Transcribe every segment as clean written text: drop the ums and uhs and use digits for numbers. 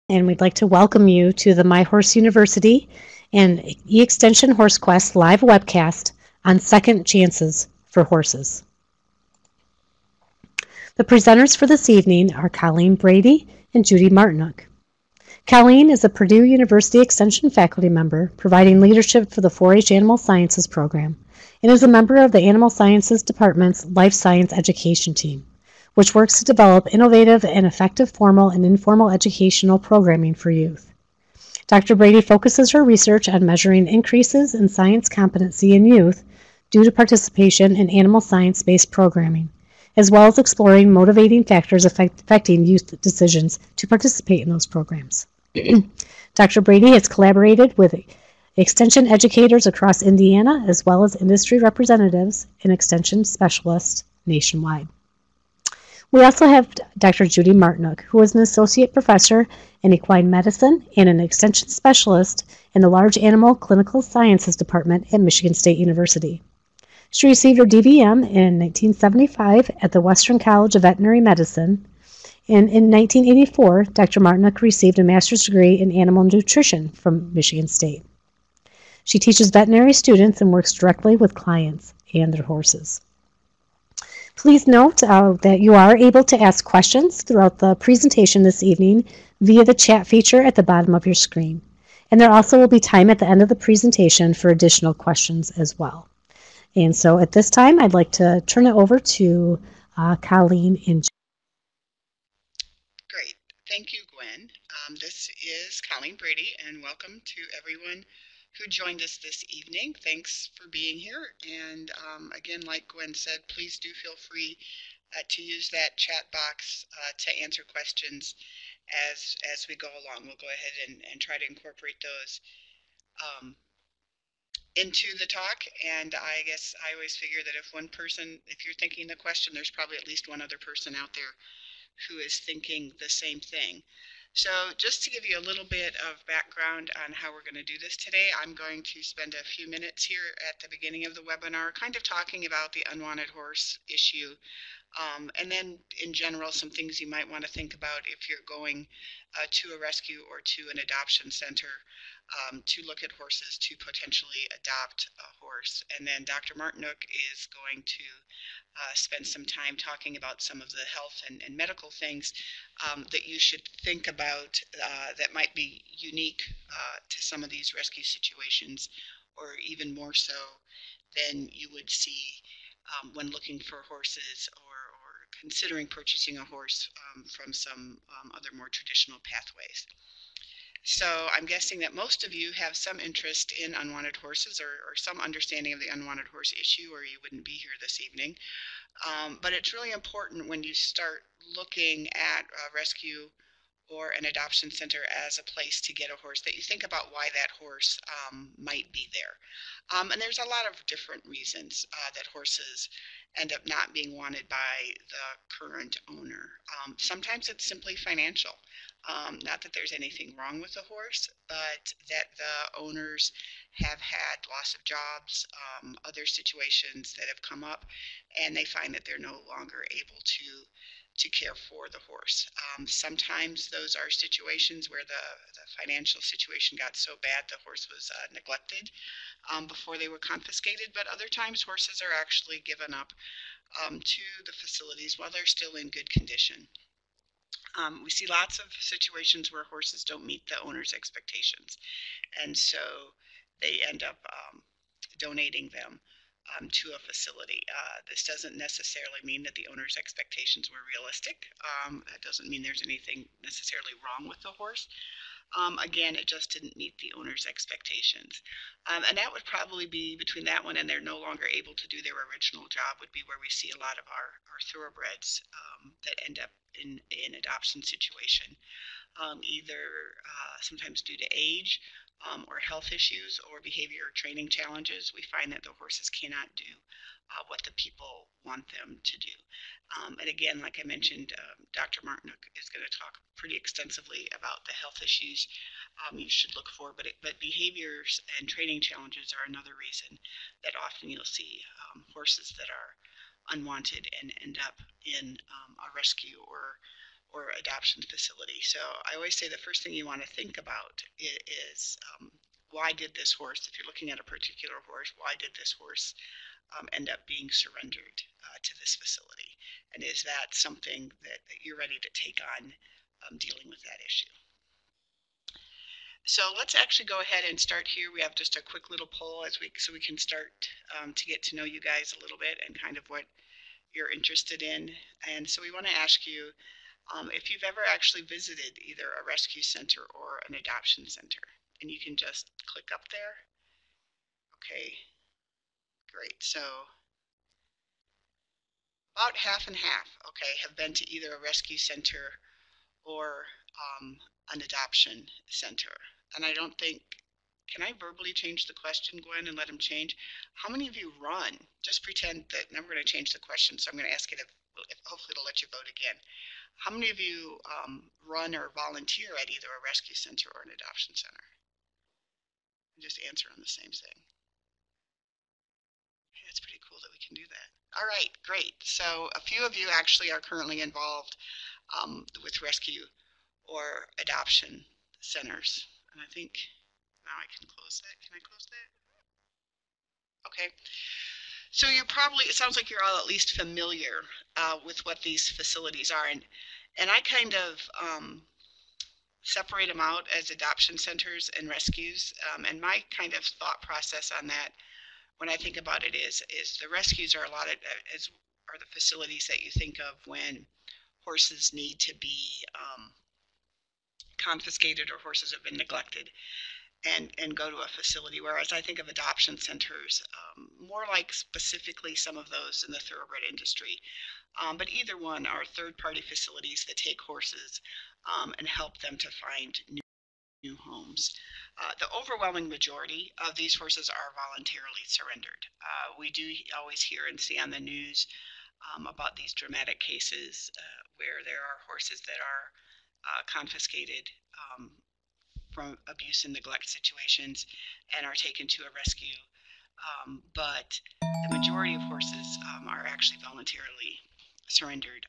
and we'd like to welcome you to the My Horse University and E-Extension Horse Quest live webcast on second chances for horses. The presenters for this evening are Colleen Brady and Judy Marteniuk. Colleen is a Purdue University Extension faculty member providing leadership for the 4-H Animal Sciences program and is a member of the Animal Sciences Department's Life Science Education team, which works to develop innovative and effective formal and informal educational programming for youth. Dr. Brady focuses her research on measuring increases in science competency in youth due to participation in animal science-based programming, as well as exploring motivating factors affecting youth decisions to participate in those programs. Dr. Brady has collaborated with extension educators across Indiana, as well as industry representatives and extension specialists nationwide. We also have Dr. Judy Marteniuk, who is an associate professor in equine medicine and an extension specialist in the Large Animal Clinical Sciences Department at Michigan State University. She received her DVM in 1975 at the Western College of Veterinary Medicine, and in 1984, Dr. Marteniuk received a master's degree in animal nutrition from Michigan State. She teaches veterinary students and works directly with clients and their horses. Please note that you are able to ask questions throughout the presentation this evening via the chat feature at the bottom of your screen. And there also will be time at the end of the presentation for additional questions as well. And so at this time, I'd like to turn it over to Colleen and Judy. Great. Thank you, Gwen. This is Colleen Brady, and welcome to everyone who joined us this evening. Thanks for being here. And again, like Gwen said, please do feel free to use that chat box to answer questions as we go along. We'll go ahead and try to incorporate those into the talk. And I guess I always figure that if you're thinking the question, there's probably at least one other person out there who is thinking the same thing. So just to give you a little bit of background on how we're going to do this today, I'm going to spend a few minutes here at the beginning of the webinar kind of talking about the unwanted horse issue, and then in general some things you might want to think about if you're going to a rescue or to an adoption center to look at horses to potentially adopt a horse. And then Dr. Marteniuk is going to spend some time talking about some of the health and medical things that you should think about that might be unique to some of these rescue situations, or even more so than you would see when looking for horses or considering purchasing a horse from some other more traditional pathways. So I'm guessing that most of you have some interest in unwanted horses or some understanding of the unwanted horse issue, or you wouldn't be here this evening. But it's really important when you start looking at a rescue or an adoption center as a place to get a horse that you think about why that horse might be there. And there's a lot of different reasons that horses end up not being wanted by the current owner. Sometimes it's simply financial. Not that there's anything wrong with the horse, but that the owners have had loss of jobs, other situations that have come up, and they find that they're no longer able to care for the horse. Sometimes those are situations where the financial situation got so bad the horse was neglected before they were confiscated, but other times horses are actually given up to the facilities while they're still in good condition. We see lots of situations where horses don't meet the owner's expectations, and so they end up donating them to a facility. This doesn't necessarily mean that the owner's expectations were realistic. That doesn't mean there's anything necessarily wrong with the horse. Again, it just didn't meet the owner's expectations. And that would probably be between that one and they're no longer able to do their original job would be where we see a lot of our thoroughbreds that end up in an adoption situation, either sometimes due to age or health issues or behavior or training challenges. We find that the horses cannot do what the people want them to do. And again, like I mentioned, Dr. Marteniuk is going to talk pretty extensively about the health issues you should look for, but behaviors and training challenges are another reason that often you'll see horses that are unwanted and end up in a rescue or or adoption facility. So I always say the first thing you want to think about is why did this horse, if you're looking at a particular horse, why did this horse end up being surrendered to this facility? And is that something that you're ready to take on dealing with that issue? So let's actually go ahead and start here. We have just a quick little poll so we can start to get to know you guys a little bit and kind of what you're interested in. And so we want to ask you if you've ever actually visited either a rescue center or an adoption center. And you can just click up there. Okay, great. So about half and half, okay, have been to either a rescue center or an adoption center. And I don't think, can I verbally change the question, Gwen, and let him change? How many of you run? Just pretend that, and I'm going to change the question, so I'm going to ask it if hopefully it'll let you vote again. How many of you run or volunteer at either a rescue center or an adoption center? And just answer on the same thing. Okay, that's pretty cool that we can do that. All right, great. So a few of you actually are currently involved with rescue or adoption centers. And I think now I can close that. Can I close that? Okay. So you're probably, it sounds like you're all at least familiar with what these facilities are. And I kind of separate them out as adoption centers and rescues. And my kind of thought process on that, when I think about it, is the rescues are are the facilities that you think of when horses need to be confiscated or horses have been neglected and go to a facility. Whereas I think of adoption centers more like specifically some of those in the thoroughbred industry. But either one are third-party facilities that take horses and help them to find new homes. The overwhelming majority of these horses are voluntarily surrendered. We do always hear and see on the news about these dramatic cases where there are horses that are confiscated from abuse and neglect situations and are taken to a rescue. But the majority of horses are actually voluntarily surrendered.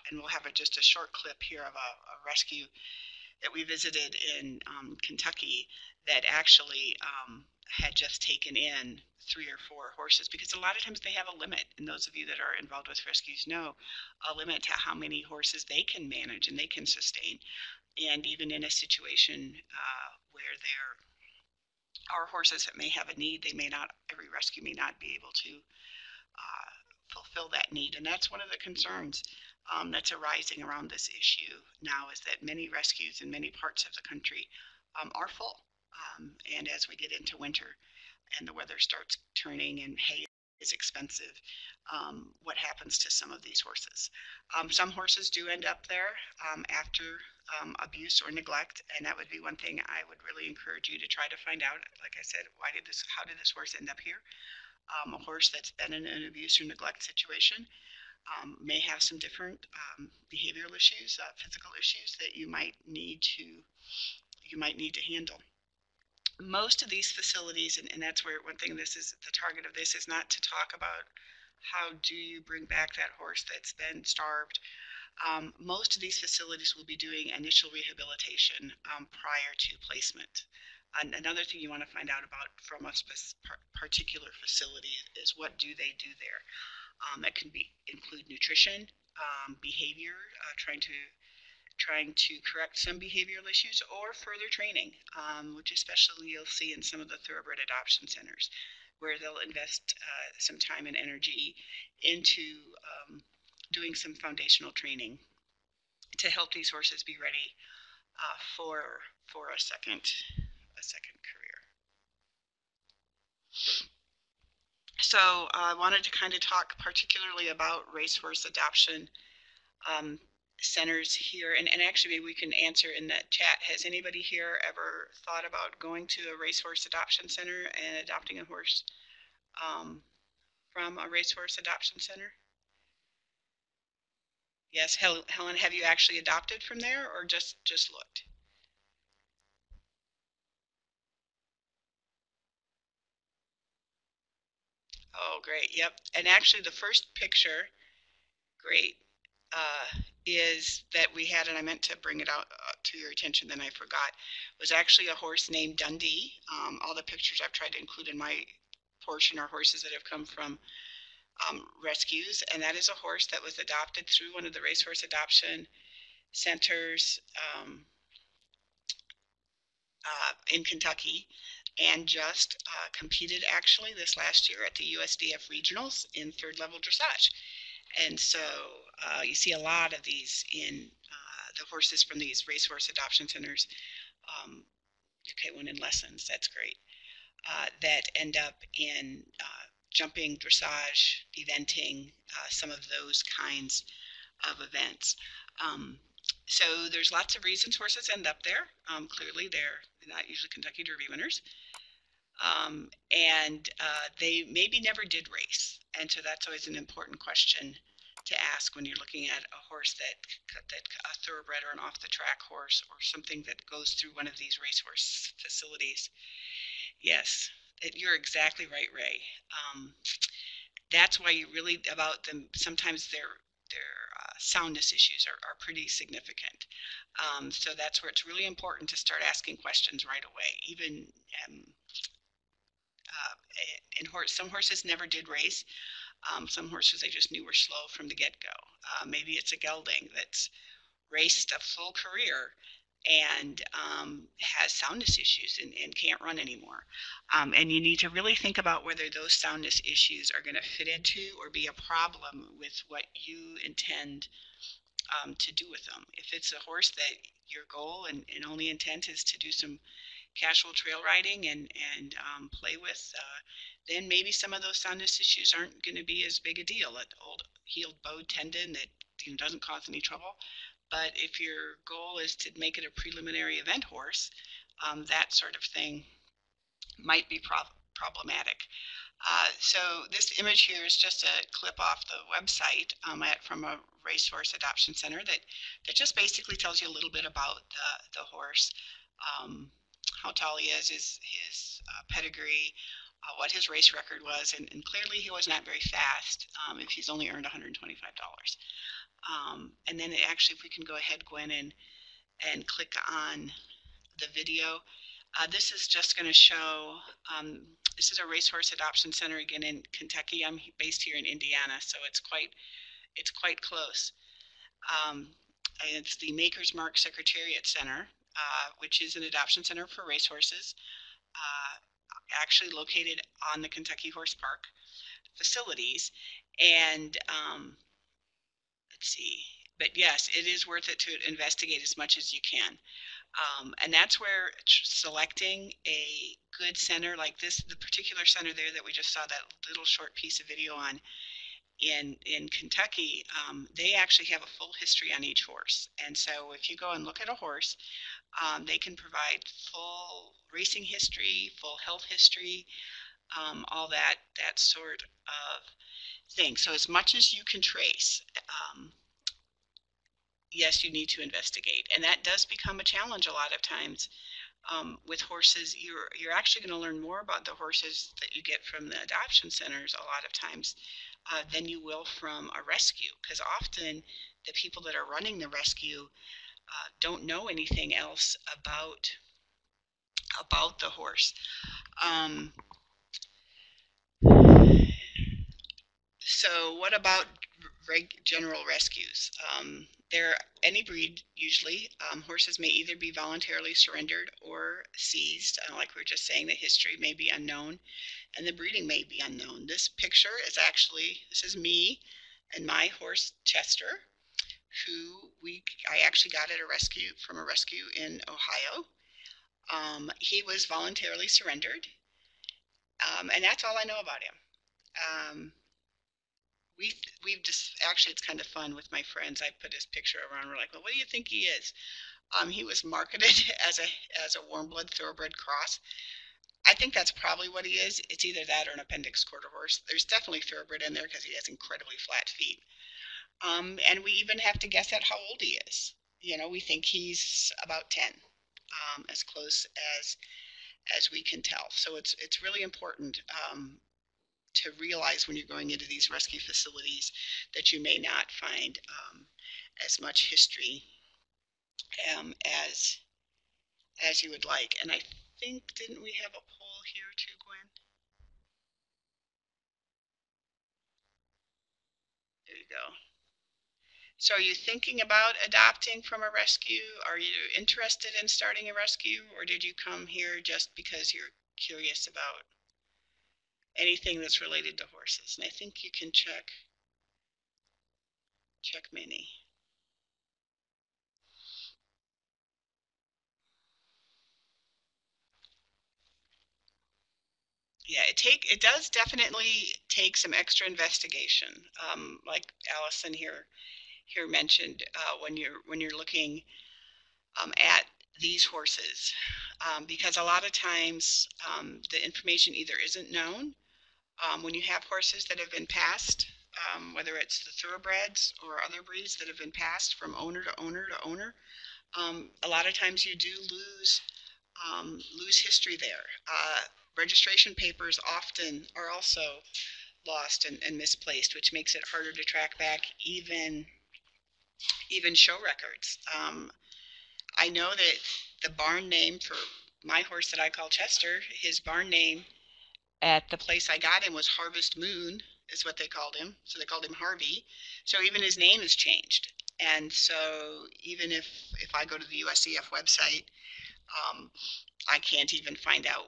And we'll have just a short clip here of a rescue that we visited in Kentucky that actually had just taken in 3 or 4 horses, because a lot of times they have a limit, and those of you that are involved with rescues know a limit to how many horses they can manage and they can sustain. And even in a situation where there are horses that may have a need, every rescue may not be able to fulfill that need. And that's one of the concerns that's arising around this issue now, is that many rescues in many parts of the country are full. And as we get into winter and the weather starts turning and hay is expensive, what happens to some of these horses? Some horses do end up there after abuse or neglect, and that would be one thing I would really encourage you to try to find out. Like I said, how did this horse end up here? A horse that's been in an abuse or neglect situation may have some different behavioral issues, physical issues that you might need to handle. Most of these facilities, and that's where one thing, this is the target of this, is not to talk about how do you bring back that horse that's been starved. Most of these facilities will be doing initial rehabilitation prior to placement. And another thing you want to find out about from a particular facility is what do they do there. That can include nutrition, behavior, trying to correct some behavioral issues, or further training, which especially you'll see in some of the thoroughbred adoption centers, where they'll invest some time and energy into doing some foundational training to help these horses be ready for a second career. So I wanted to kind of talk particularly about racehorse adoption centers here, and actually maybe we can answer in that chat. Has anybody here ever thought about going to a racehorse adoption center and adopting a horse from a racehorse adoption center? Yes, Helen, have you actually adopted from there or just looked? Oh, great. Yep. And actually the first picture, great. is that we had, and I meant to bring it out to your attention, then I forgot, was actually a horse named Dundee. All the pictures I've tried to include in my portion are horses that have come from rescues, and that is a horse that was adopted through one of the racehorse adoption centers in Kentucky, and just competed actually this last year at the USDF regionals in third level dressage. And so you see a lot of these in the horses from these racehorse adoption centers. Okay, one in lessons, that's great. That end up in jumping, dressage, eventing, some of those kinds of events. So there's lots of reasons horses end up there. Clearly, they're not usually Kentucky Derby winners. And they maybe never did race. And so that's always an important question to ask when you're looking at a horse that a thoroughbred or an off-the-track horse or something that goes through one of these racehorse facilities. Yes, you're exactly right, Ray. That's why you really, about them, sometimes their soundness issues are pretty significant. So that's where it's really important to start asking questions right away. Even some horses never did race. Some horses they just knew were slow from the get-go. Maybe it's a gelding that's raced a full career and has soundness issues and can't run anymore. And you need to really think about whether those soundness issues are going to fit into or be a problem with what you intend to do with them. If it's a horse that your goal and only intent is to do some casual trail riding and play with, then maybe some of those soundness issues aren't going to be as big a deal. An old healed bowed tendon that doesn't cause any trouble. But if your goal is to make it a preliminary event horse, that sort of thing might be problematic. So this image here is just a clip off the website from a racehorse adoption center that just basically tells you a little bit about the horse, how tall he is, his pedigree, what his race record was, and clearly he was not very fast if he's only earned $125. And then actually, if we can go ahead, Gwen, and click on the video. This is just going to show, this is a racehorse adoption center again in Kentucky. I'm based here in Indiana, so it's quite close. It's the Maker's Mark Secretariat Center, which is an adoption center for racehorses, actually located on the Kentucky Horse Park facilities. And let's see, but yes, it is worth it to investigate as much as you can. And that's where selecting a good center like this, the particular center there that we just saw that little short piece of video on in Kentucky, they actually have a full history on each horse. And so if you go and look at a horse, they can provide full racing history, full health history, all that sort of thing. So as much as you can trace, yes, you need to investigate, and that does become a challenge a lot of times. With horses, you're actually going to learn more about the horses that you get from the adoption centers a lot of times than you will from a rescue, because often the people that are running the rescue don't know anything else about the horse. So what about general rescues? They're any breed usually. Horses may either be voluntarily surrendered or seized. Like we were just saying, the history may be unknown and the breeding may be unknown. This picture is actually, this is me and my horse Chester, who I actually got at from a rescue in Ohio. He was voluntarily surrendered, and that's all I know about him. We've just, actually, it's kind of fun with my friends. I put his picture around. We're like, well, what do you think he is? He was marketed as a warm blood thoroughbred cross. I think that's probably what he is. It's either that or an appendix quarter horse. There's definitely thoroughbred in there because he has incredibly flat feet. And we even have to guess at how old he is. We think he's about 10, as close as we can tell. So it's really important to realize when you're going into these rescue facilities that you may not find as much history as you would like. And I think, didn't we have a poll here too, Gwen? There you go. So are you thinking about adopting from a rescue? Are you interested in starting a rescue, or did you come here just because you're curious about anything that's related to horses? And I think you can check many. Yeah, it does definitely take some extra investigation. Like Allison here mentioned, when you're looking at these horses, because a lot of times the information either isn't known. When you have horses that have been passed, whether it's the thoroughbreds or other breeds that have been passed from owner to owner to owner, a lot of times you do lose history there. Registration papers often are also lost and misplaced, which makes it harder to track back even show records. I know that the barn name for my horse that I call Chester, his barn name at the place I got him was Harvest Moon, is what they called him. So they called him Harvey. So even his name has changed. And so even if I go to the USCF website, I can't even find out,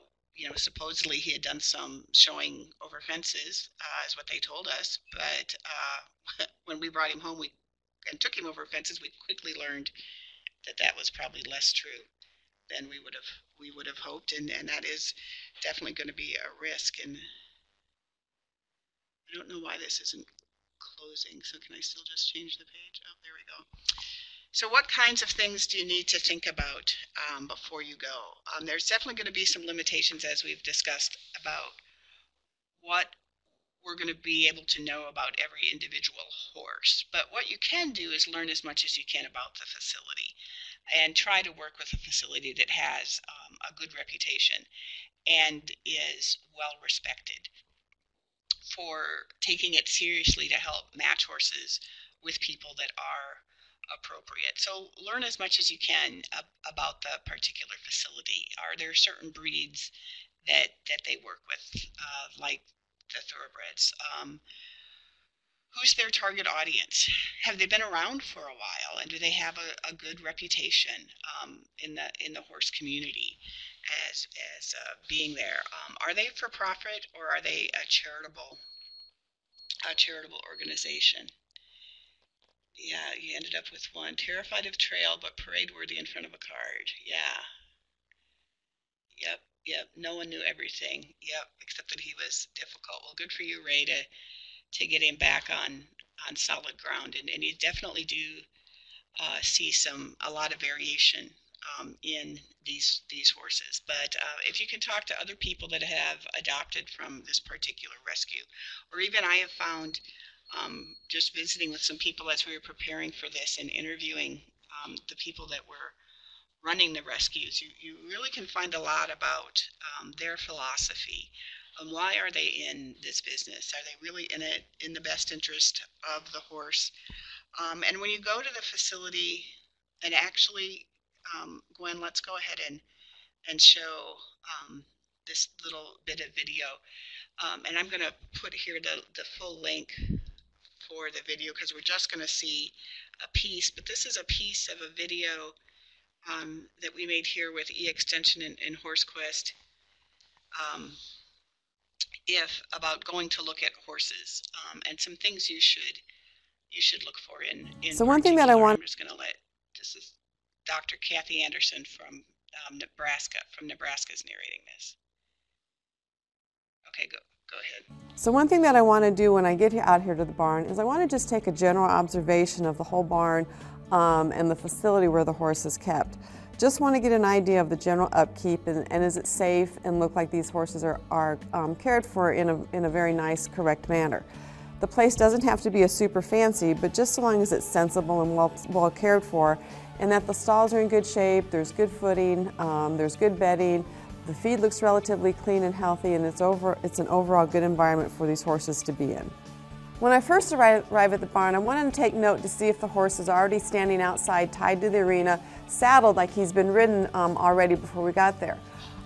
supposedly he had done some showing over fences, is what they told us. But when we brought him home and took him over fences, we quickly learned that was probably less true than we would have hoped, and that is definitely going to be a risk. And I don't know why this isn't closing, so can I still just change the page? Oh, there we go. So what kinds of things do you need to think about before you go? There's definitely going to be some limitations, as we've discussed, about what we're going to be able to know about every individual horse. But what you can do is learn as much as you can about the facility and try to work with a facility that has a good reputation and is well respected for taking it seriously to help match horses with people that are appropriate. So learn as much as you can about the particular facility. Are there certain breeds that they work with, like the thoroughbreds? Who's their target audience? Have they been around for a while, and do they have a good reputation in the horse community as being there? Are they for profit, or are they a charitable organization? Yeah, you ended up with one. Terrified of trail, but parade worthy in front of a card. Yeah. Yep. No one knew everything. Yep, except that he was difficult. Well, good for you, Ray, to get him back on solid ground. And you definitely do see a lot of variation in these horses. But if you can talk to other people that have adopted from this particular rescue, or even I have found just visiting with some people as we were preparing for this and interviewing the people that were running the rescues, you really can find a lot about their philosophy. Why are they in this business? Are they really in it in the best interest of the horse? And when you go to the facility, and actually, Gwen, let's go ahead and show this little bit of video. And I'm going to put here the full link for the video, because we're just going to see a piece. But this is a piece of a video that we made here with E-Extension and HorseQuest. About going to look at horses and some things you should look for in so one thing that I want, I'm just going to this is Dr. Kathy Anderson from Nebraska is narrating this. Okay, go ahead. So one thing that I want to do when I get out here to the barn is I want to just take a general observation of the whole barn and the facility where the horse is kept. Just want to get an idea of the general upkeep and is it safe and look like these horses are cared for in a very nice, correct manner. The place doesn't have to be a super fancy, but just so long as it's sensible and well cared for, and that the stalls are in good shape, there's good footing, there's good bedding, the feed looks relatively clean and healthy, and it's an overall good environment for these horses to be in. When I first arrive at the barn, I wanted to take note to see if the horse is already standing outside, tied to the arena, saddled like he's been ridden already before we got there.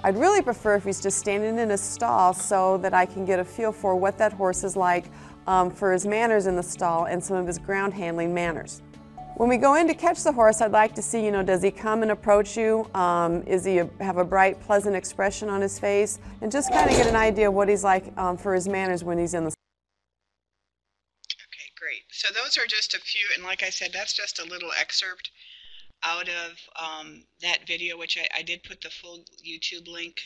I'd really prefer if he's just standing in a stall so that I can get a feel for what that horse is like for his manners in the stall and some of his ground handling manners. When we go in to catch the horse, I'd like to see, does he come and approach you? Is he have a bright, pleasant expression on his face? And just kind of get an idea of what he's like for his manners when he's in the Okay, great. So those are just a few, and like I said, that's just a little excerpt out of that video, which I did put the full YouTube link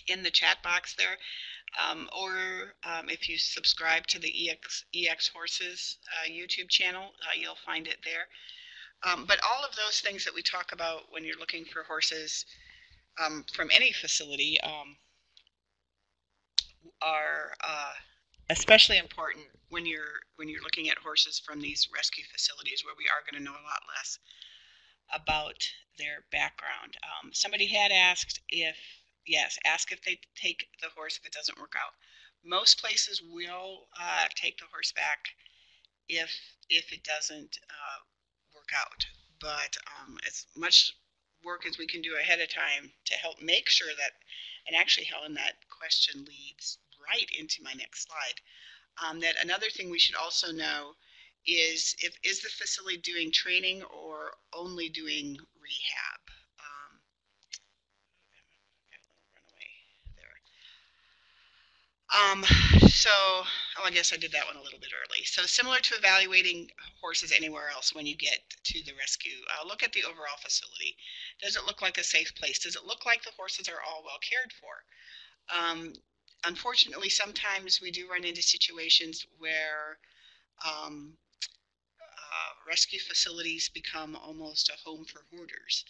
in the chat box there. Or if you subscribe to the EX Horses YouTube channel, you'll find it there. But all of those things that we talk about when you're looking for horses from any facility are especially important when you're looking at horses from these rescue facilities, where we are going to know a lot less about their background. Somebody had asked if ask if they take the horse if it doesn't work out. Most places will take the horse back if it doesn't work out. But as much work as we can do ahead of time to help make sure that, and actually, Helen, that question leads right into my next slide, that another thing we should also know is is the facility doing training or only doing rehab? I guess I did that one a little bit early. So similar to evaluating horses anywhere else when you get to the rescue, look at the overall facility. Does it look like a safe place? Does it look like the horses are all well cared for? Unfortunately, sometimes we do run into situations where rescue facilities become almost a home for hoarders.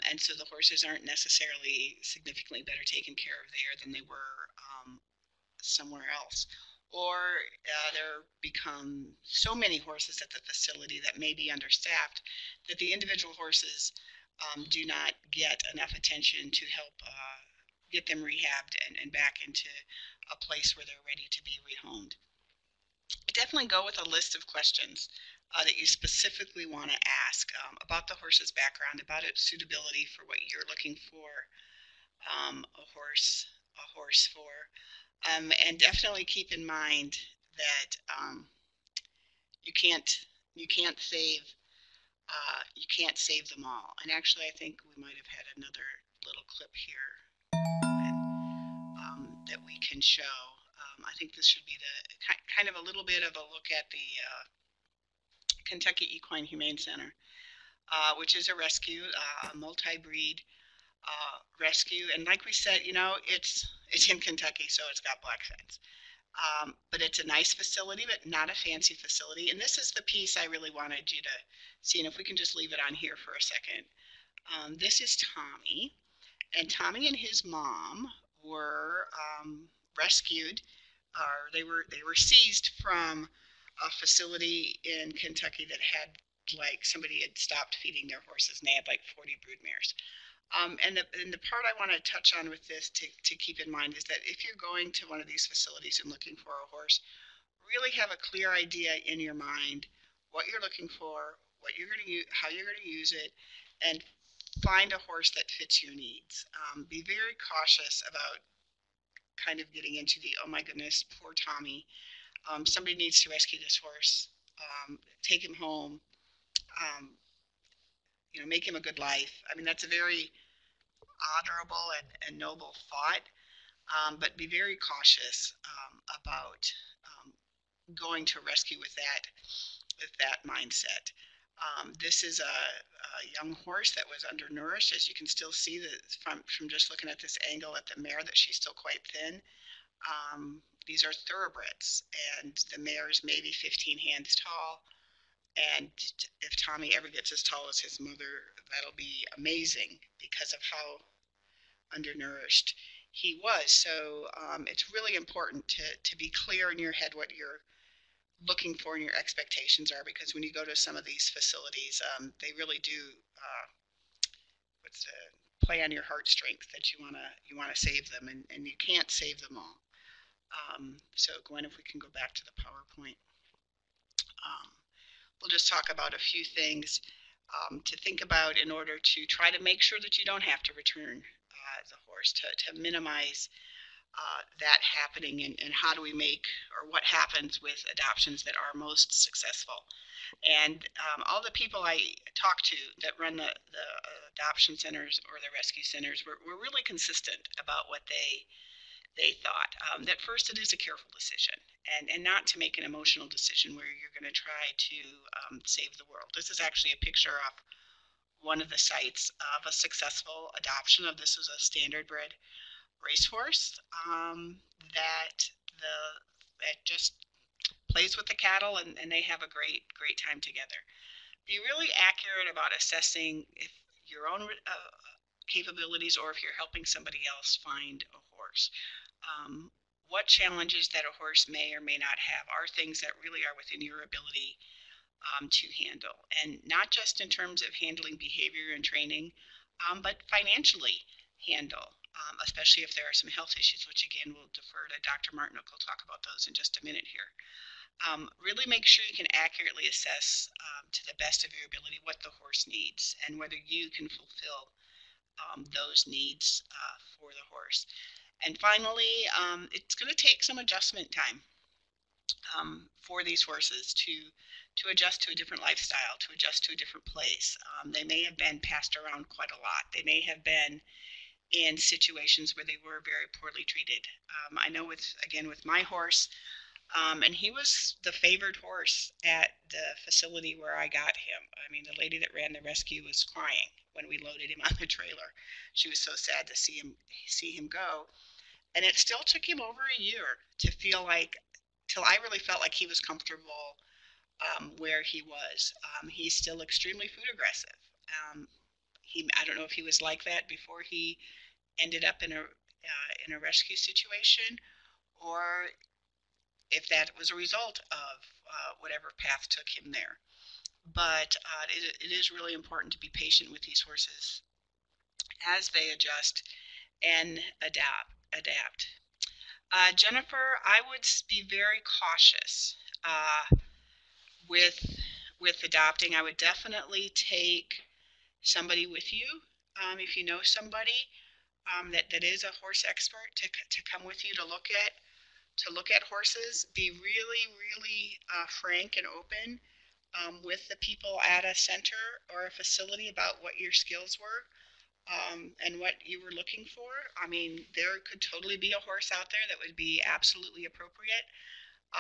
And so the horses aren't necessarily significantly better taken care of there than they were somewhere else. Or there become so many horses at the facility that may be understaffed that the individual horses do not get enough attention to help get them rehabbed and back into a place where they're ready to be rehomed. Definitely go with a list of questions that you specifically want to ask about the horse's background, about its suitability for what you're looking for a horse for. And definitely keep in mind that you can't save them all. And actually, I think we might have had another little clip here that we can show. I think this should be the kind of a little bit of a look at the Kentucky Equine Humane Center, which is a rescue, a multi-breed rescue. And like we said, it's in Kentucky, so it's got black fence. But it's a nice facility, but not a fancy facility. And this is the piece I really wanted you to see. And if we can just leave it on here for a second. This is Tommy. And Tommy and his mom were rescued, or they were seized from a facility in Kentucky that had, like, somebody had stopped feeding their horses, and they had like 40 broodmares. And the part I want to touch on with this to keep in mind is that if you're going to one of these facilities and looking for a horse, really have a clear idea in your mind what you're looking for, what you're going to use, how you're going to use it, and find a horse that fits your needs. Be very cautious about kind of getting into the, oh my goodness, poor Tommy. Somebody needs to rescue this horse, take him home, make him a good life. I mean, that's a very honorable and noble thought, but be very cautious about going to rescue with that mindset. This is a young horse that was undernourished, as you can still see that from just looking at this angle at the mare, that she's still quite thin. These are thoroughbreds, and the mare is maybe 15 hands tall. And if Tommy ever gets as tall as his mother, that'll be amazing because of how undernourished he was. So it's really important to be clear in your head what you're looking for and your expectations are, because when you go to some of these facilities, they really do play on your heartstrings, that you wanna save them, and you can't save them all. So Gwen, if we can go back to the PowerPoint. We'll just talk about a few things to think about in order to try to make sure that you don't have to return the horse, to minimize that happening, and how do we make, or what happens with adoptions that are most successful. And all the people I talk to that run the adoption centers or the rescue centers were really consistent about what they thought. That first, it is a careful decision, and not to make an emotional decision where you're going to try to save the world. This is actually a picture of one of the sites of a successful adoption of, this is a standard bred racehorse that just plays with the cattle, and they have a great time together. Be really accurate about assessing if your own capabilities, or if you're helping somebody else find a horse. What challenges that a horse may or may not have are things that really are within your ability to handle, and not just in terms of handling behavior and training, but financially handle, especially if there are some health issues, which again we'll defer to Dr. Marteniuk. We'll talk about those in just a minute here. Really make sure you can accurately assess to the best of your ability what the horse needs and whether you can fulfill those needs for the horse. And finally, it's going to take some adjustment time for these horses to adjust to a different lifestyle, to adjust to a different place. They may have been passed around quite a lot. They may have been in situations where they were very poorly treated. I know with my horse, and he was the favored horse at the facility where I got him. I mean, the lady that ran the rescue was crying when we loaded him on the trailer. She was so sad to see him go. And it still took him over a year to feel like, till I really felt like he was comfortable where he was. He's still extremely food aggressive. I don't know if he was like that before he ended up in a rescue situation, or if that was a result of whatever path took him there. But it is really important to be patient with these horses as they adjust and adapt. Jennifer, I would be very cautious with adopting. I would definitely take somebody with you, if you know somebody that is a horse expert, to come with you to look at horses. Be really frank and open with the people at a center or a facility about what your skills were. And what you were looking for. I mean, there could totally be a horse out there that would be absolutely appropriate.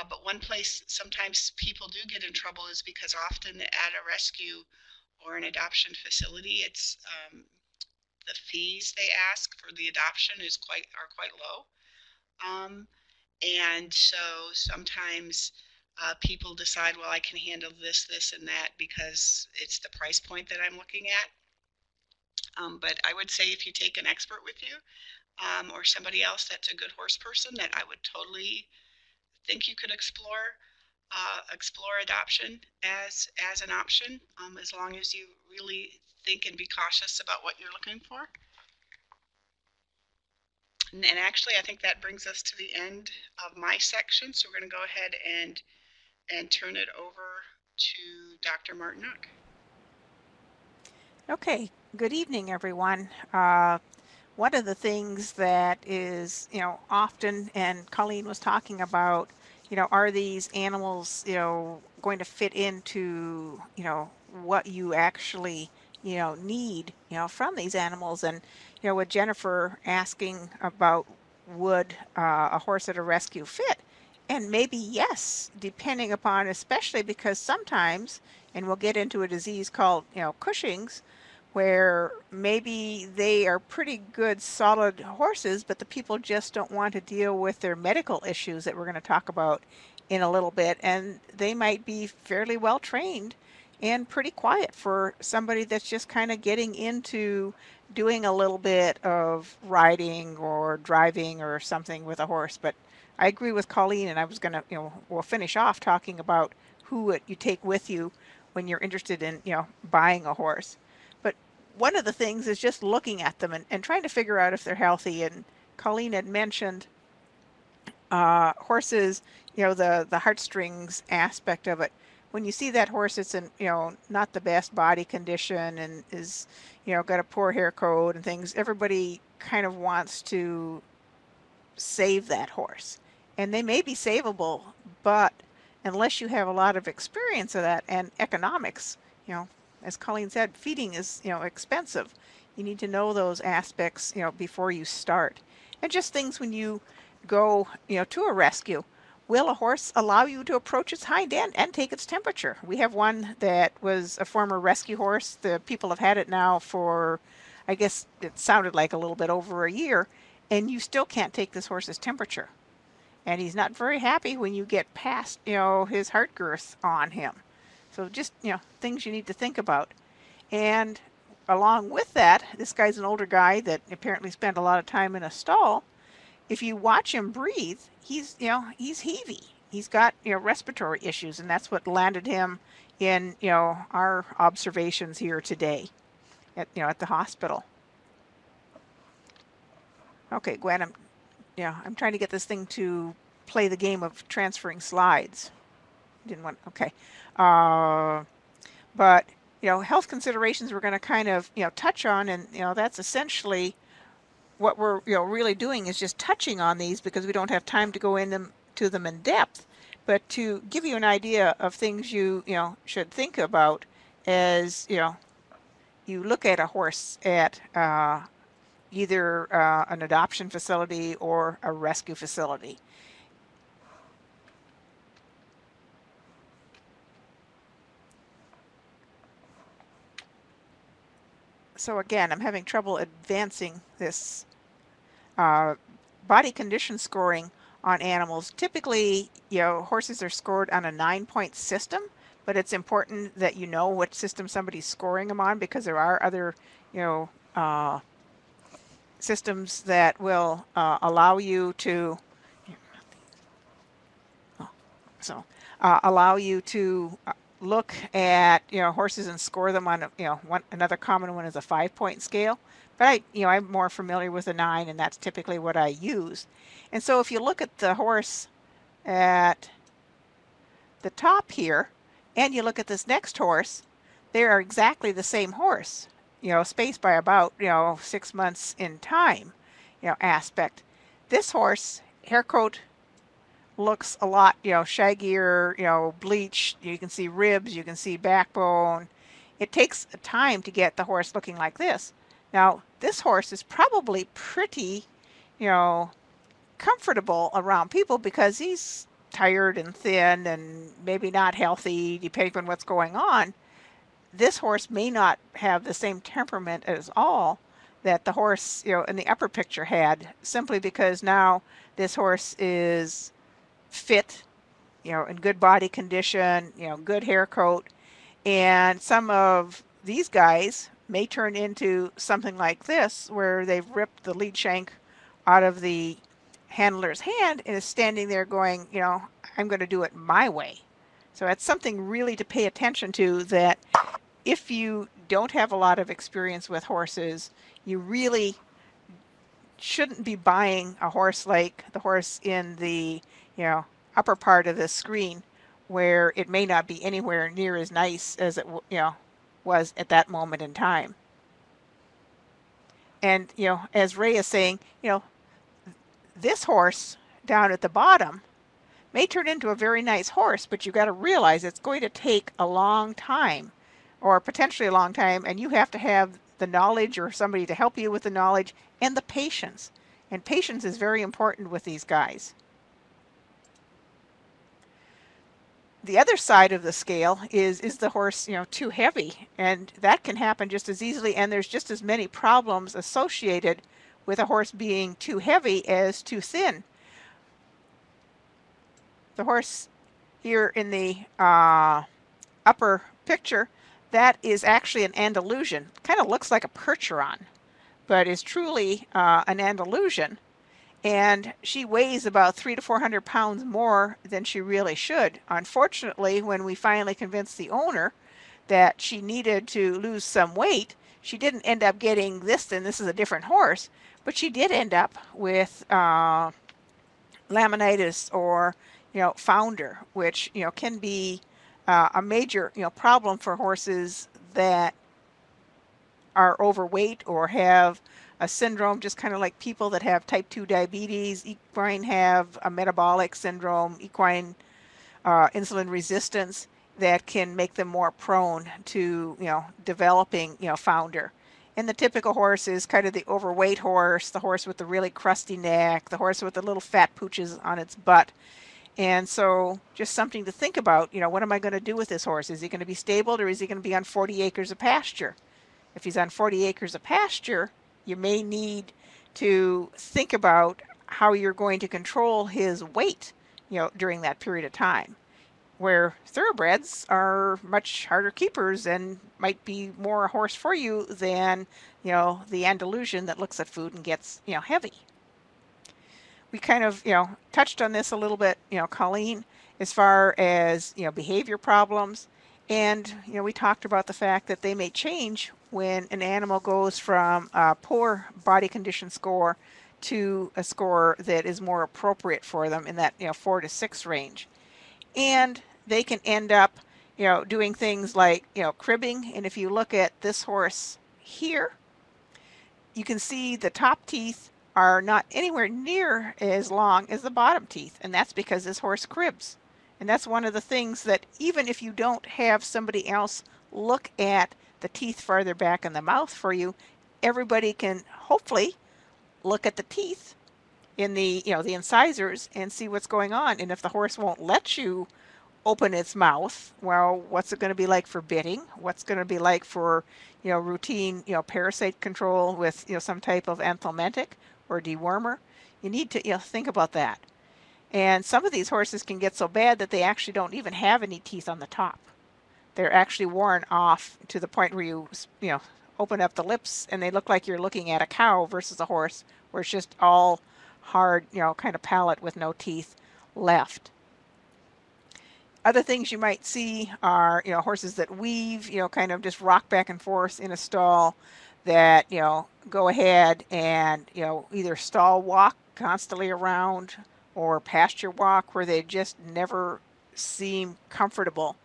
But one place sometimes people do get in trouble is because often at a rescue or an adoption facility, it's the fees they ask for the adoption are quite low. And so sometimes people decide, well, I can handle this, and that because it's the price point that I'm looking at. But I would say if you take an expert with you, or somebody else that's a good horse person, that I would totally think you could explore adoption as an option, as long as you really think and be cautious about what you're looking for. And actually, I think that brings us to the end of my section. So we're going to go ahead and turn it over to Dr. Marteniuk. Okay, good evening, everyone. One of the things that is, often, and Colleen was talking about, are these animals, going to fit into, what you actually, need, from these animals. And, with Jennifer asking about would a horse at a rescue fit? And maybe yes, depending upon, especially because sometimes, and we'll get into a disease called, Cushing's, where maybe they are pretty good, solid horses, but the people just don't want to deal with their medical issues that we're going to talk about in a little bit. And they might be fairly well trained and pretty quiet for somebody that's just kind of getting into doing a little bit of riding or driving or something with a horse. But I agree with Colleen, and I was going to, we'll finish off talking about who you take with you when you're interested in, buying a horse. But one of the things is just looking at them and trying to figure out if they're healthy. And Colleen had mentioned horses, the heartstrings aspect of it. When you see that horse that's in, not the best body condition and is, got a poor hair coat and things, everybody kind of wants to save that horse. And they may be savable, but unless you have a lot of experience of that and economics, as Colleen said, feeding is, expensive. You need to know those aspects, before you start. And just things when you go, to a rescue. Will a horse allow you to approach its hind end and take its temperature? We have one that was a former rescue horse. The people have had it now for, I guess it sounded like a little bit over a year, and you still can't take this horse's temperature. And he's not very happy when you get past, his heart girth on him. So just, things you need to think about. And along with that, this guy's an older guy that apparently spent a lot of time in a stall. If you watch him breathe, he's heavy. He's got, respiratory issues, and that's what landed him in, our observations here today at the hospital. Okay, Gwen, I'm trying to get this thing to play the game of transferring slides. Didn't want, okay. But, health considerations we're going to kind of, touch on, and, that's essentially what we're, really doing is just touching on these because we don't have time to go into them in depth. But to give you an idea of things you, should think about as, you look at a horse at either an adoption facility or a rescue facility. So again, I'm having trouble advancing this body condition scoring on animals. Typically, horses are scored on a 9-point system, but it's important that you know what system somebody's scoring them on because there are other, systems that will allow you to allow you to look at horses and score them on another common one is a 5-point scale, but I'm more familiar with a 9, and that's typically what I use. And so if you look at the horse at the top here and you look at this next horse, they are exactly the same horse, spaced by about 6 months in time aspect. This horse, hair coat, looks a lot, shaggier, bleached. You can see ribs, you can see backbone. It takes time to get the horse looking like this. Now, this horse is probably pretty, comfortable around people because he's tired and thin and maybe not healthy, depending on what's going on. This horse may not have the same temperament as all that the horse, in the upper picture had, simply because now this horse is fit, in good body condition, good hair coat, and some of these guys may turn into something like this where they've ripped the lead shank out of the handler's hand and is standing there going, I'm going to do it my way. So that's something really to pay attention to, that if you don't have a lot of experience with horses, you really shouldn't be buying a horse like the horse in the, upper part of the screen, where it may not be anywhere near as nice as it was at that moment in time. And as Ray is saying, this horse down at the bottom may turn into a very nice horse, but you've got to realize it's going to take a long time, or potentially a long time, and you have to have the knowledge or somebody to help you with the knowledge and the patience. And patience is very important with these guys. The other side of the scale is the horse, too heavy? And that can happen just as easily, and there's just as many problems associated with a horse being too heavy as too thin. The horse here in the upper picture, that is actually an Andalusian. Kind of looks like a Percheron, but is truly an Andalusian. And she weighs about 300 to 400 pounds more than she really should. Unfortunately, when we finally convinced the owner that she needed to lose some weight, she didn't end up getting this, and this is a different horse, but she did end up with the laminitis or, founder, which, can be a major, problem for horses that are overweight or have a syndrome, just kind of like people that have type 2 diabetes. Equine have a metabolic syndrome, equine insulin resistance, that can make them more prone to, developing, founder. And the typical horse is kind of the overweight horse, the horse with the really crusty neck, the horse with the little fat pooches on its butt. And so just something to think about, what am I going to do with this horse? Is he going to be stabled, or is he going to be on 40 acres of pasture? If he's on 40 acres of pasture, you may need to think about how you're going to control his weight, during that period of time. Where thoroughbreds are much harder keepers and might be more a horse for you than, the Andalusian that looks at food and gets, heavy. We kind of, touched on this a little bit, Colleen, as far as, behavior problems. And, we talked about the fact that they may change when an animal goes from a poor body condition score to a score that is more appropriate for them in that, 4 to 6 range. And they can end up, doing things like, cribbing. And if you look at this horse here, you can see the top teeth are not anywhere near as long as the bottom teeth. And that's because this horse cribs. And that's one of the things that even if you don't have somebody else look at the teeth farther back in the mouth for you, everybody can hopefully look at the teeth in the, the incisors and see what's going on. And if the horse won't let you open its mouth, well, what's it going to be like for bitting? What's going to be like for, routine, parasite control with, some type of anthelmintic or dewormer? You need to, think about that. And some of these horses can get so bad that they actually don't even have any teeth on the top. They're actually worn off to the point where you open up the lips and they look like you're looking at a cow versus a horse where it's just all hard, kind of palate with no teeth left. Other things you might see are, horses that weave, kind of just rock back and forth in a stall, that, go ahead and, either stall walk constantly around or pasture walk where they just never seem comfortable.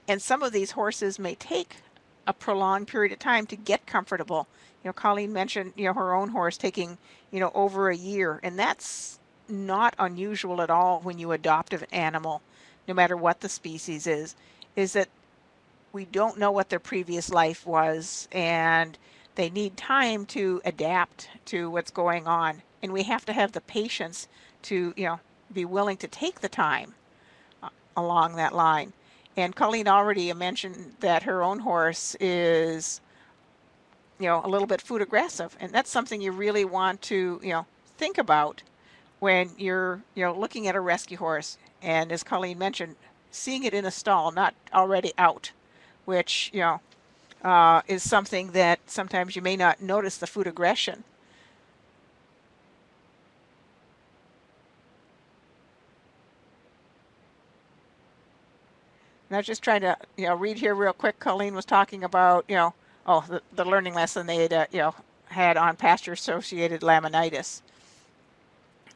And some of these horses may take a prolonged period of time to get comfortable. Colleen mentioned, her own horse taking, over a year, and that's not unusual at all when you adopt an animal, no matter what the species is that we don't know what their previous life was, and they need time to adapt to what's going on. And we have to have the patience to, be willing to take the time along that line. And Colleen already mentioned that her own horse is, a little bit food aggressive. And that's something you really want to, think about when you're, looking at a rescue horse. And as Colleen mentioned, seeing it in a stall, not already out, which, is something that sometimes you may not notice the food aggression. And I was just trying to, read here real quick. Colleen was talking about, the learning lesson they had, had on pasture-associated laminitis.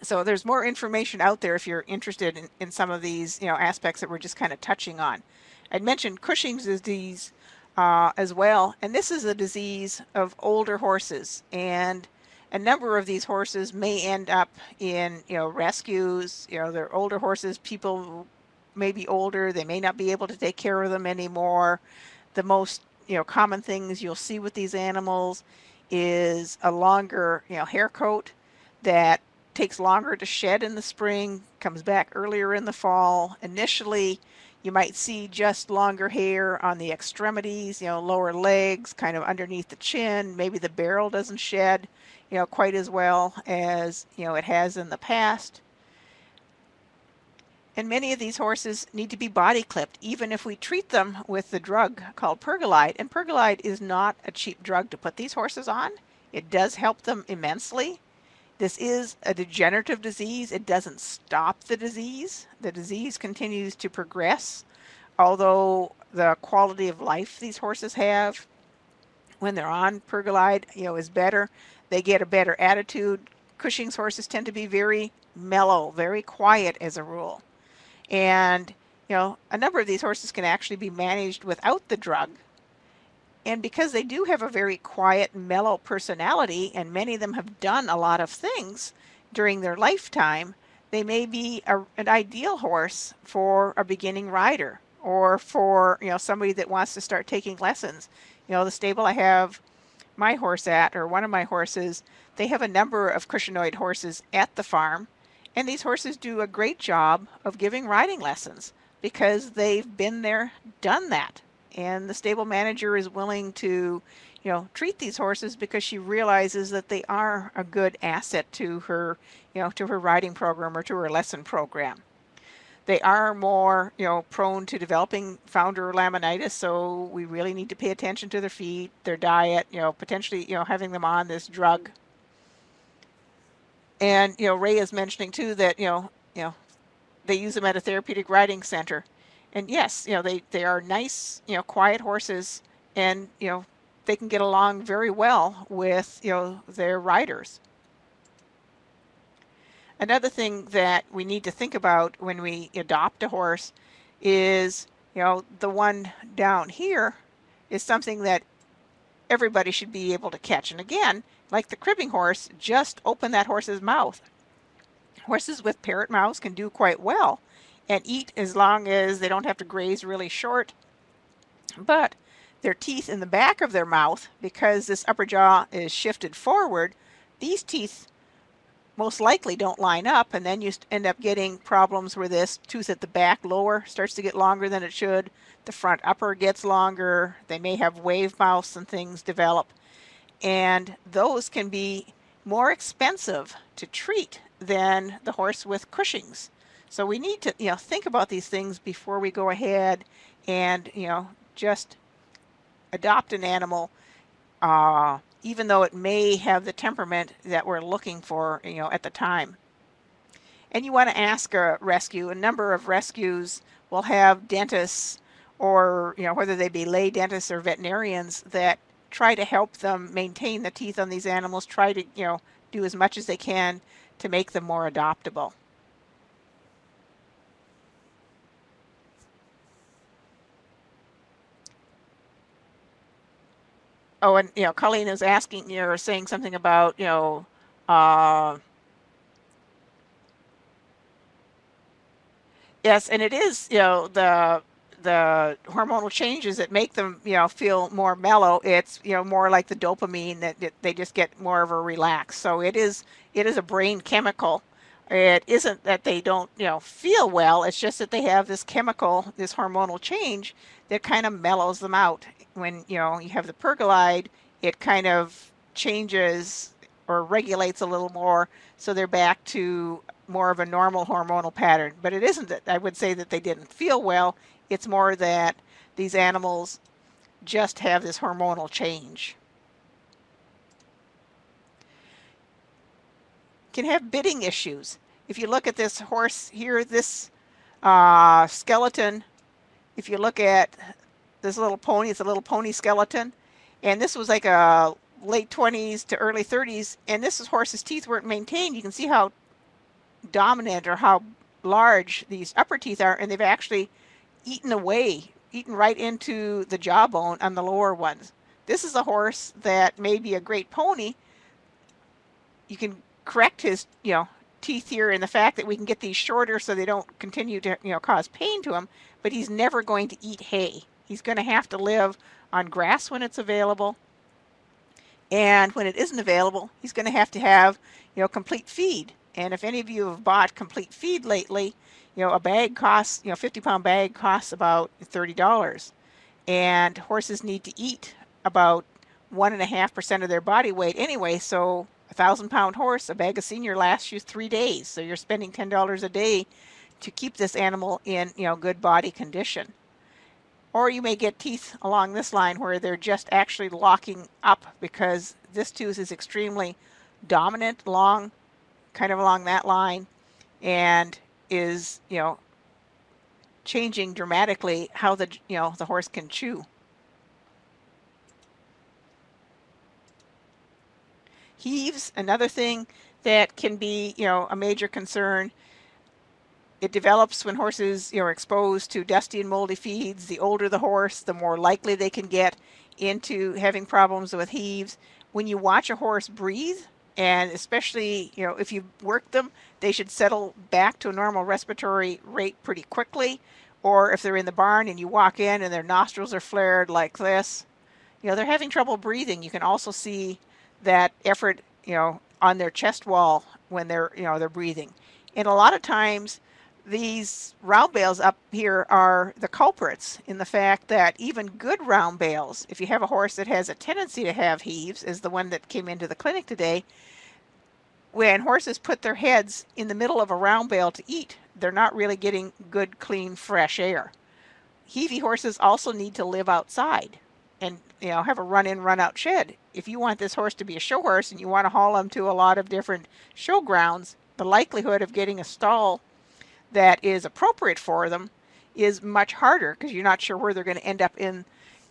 So there's more information out there if you're interested in some of these, aspects that we're just kind of touching on. I'd mentioned Cushing's disease as well, and this is a disease of older horses. And a number of these horses may end up in, rescues. They're older horses. People may be older, they may not be able to take care of them anymore. The most common things you'll see with these animals is a longer hair coat that takes longer to shed in the spring, comes back earlier in the fall. Initially you might see just longer hair on the extremities, lower legs, kind of underneath the chin. Maybe the barrel doesn't shed quite as well as it has in the past. And many of these horses need to be body clipped, even if we treat them with the drug called pergolide. And pergolide is not a cheap drug to put these horses on. It does help them immensely. This is a degenerative disease. It doesn't stop the disease. The disease continues to progress, although the quality of life these horses have when they're on pergolide, is better. They get a better attitude, Cushing's horses tend to be very mellow, very quiet as a rule. And, you know, a number of these horses can actually be managed without the drug. And because they do have a very quiet, mellow personality, and many of them have done a lot of things during their lifetime, they may be an ideal horse for a beginning rider, or for, you know, somebody that wants to start taking lessons. You know, the stable I have my horse at, or one of my horses, they have a number of cushionied horses at the farm, and these horses do a great job of giving riding lessons because they've been there, done that. And the stable manager is willing to, you know, treat these horses because she realizes that they are a good asset to her, you know, to her riding program or to her lesson program. They are more, you know, prone to developing founder laminitis, so we really need to pay attention to their feet, their diet, you know, potentially, you know, having them on this drug. And, you know, Ray is mentioning too that, you know, they use them at a therapeutic riding center. And yes, you know, they are nice, you know, quiet horses, and, you know, they can get along very well with, you know, their riders. Another thing that we need to think about when we adopt a horse is, you know, the one down here is something that everybody should be able to catch. And again, like the cribbing horse, just open that horse's mouth. Horses with parrot mouths can do quite well and eat as long as they don't have to graze really short. But their teeth in the back of their mouth, because this upper jaw is shifted forward, these teeth most likely don't line up, and then you end up getting problems where this tooth at the back lower starts to get longer than it should. The front upper gets longer. They may have wave mouths and things develop. And those can be more expensive to treat than the horse with Cushing's. So we need to, you know, think about these things before we go ahead and, you know, just adopt an animal, even though it may have the temperament that we're looking for, you know, at the time. And you want to ask a rescue. A number of rescues will have dentists, or, you know, whether they be lay dentists or veterinarians, that try to help them maintain the teeth on these animals, try to, you know, do as much as they can to make them more adoptable. Oh, and, you know, Colleen is asking, you know, or saying something about, you know, yes, and it is, you know, the hormonal changes that make them, you know, feel more mellow. It's, you know, more like the dopamine that they just get more of a relax. So it is a brain chemical. It isn't that they don't, you know, feel well. It's just that they have this chemical, this hormonal change that kind of mellows them out. When, you know, you have the pergolide, it kind of changes or regulates a little more, so they're back to more of a normal hormonal pattern. But it isn't that I would say that they didn't feel well. It's more that these animals just have this hormonal change. Can have bitting issues. If you look at this horse here, this skeleton, if you look at this little pony, it's a little pony skeleton, and this was like a late 20s to early 30s, and this horse's teeth weren't maintained. You can see how dominant or how large these upper teeth are, and they've actually eaten right into the jawbone on the lower ones. This is a horse that may be a great pony. You can correct his, you know, teeth here in the fact that we can get these shorter so they don't continue to, you know, cause pain to him, but he's never going to eat hay. He's going to have to live on grass when it's available, and when it isn't available, he's going to have, you know, complete feed. And if any of you have bought complete feed lately, you know, a bag costs, you know, 50-pound bag costs about $30, and horses need to eat about 1.5% of their body weight anyway. So a 1,000-pound horse, a bag of senior lasts you 3 days. So you're spending $10 a day to keep this animal in, you know, good body condition. Or you may get teeth along this line where they're just actually locking up because this tooth is extremely dominant, long, kind of along that line, and is, you know, changing dramatically how the, you know, the horse can chew. Heaves, another thing that can be, a major concern. It develops when horses, are exposed to dusty and moldy feeds. The older the horse, the more likely they can get into having problems with heaves. When you watch a horse breathe, and especially, if you work them, they should settle back to a normal respiratory rate pretty quickly. Or if they're in the barn and you walk in and their nostrils are flared like this, they're having trouble breathing. You can also see that effort, on their chest wall when they're breathing. And a lot of times, these round bales up here are the culprits in the fact that even good round bales, if you have a horse that has a tendency to have heaves, as the one that came into the clinic today, when horses put their heads in the middle of a round bale to eat, they're not really getting good, clean, fresh air. Heavy horses also need to live outside and have a run-in, run-out shed. If you want this horse to be a show horse and you want to haul him to a lot of different show grounds, the likelihood of getting a stall that is appropriate for them is much harder because you're not sure where they're going to end up in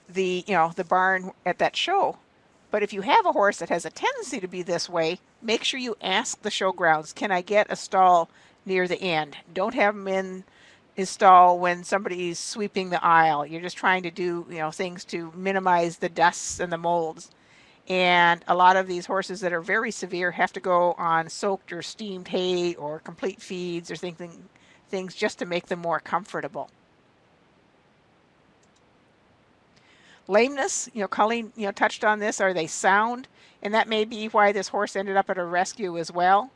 the the barn at that show. But if you have a horse that has a tendency to be this way, make sure you ask the showgrounds, can I get a stall near the end? Don't have them in his stall when somebody's sweeping the aisle. You're just trying to do things to minimize the dusts and the molds. And a lot of these horses that are very severe have to go on soaked or steamed hay or complete feeds or things just to make them more comfortable. Lameness, Colleen, touched on this. Are they sound? And that may be why this horse ended up at a rescue as well.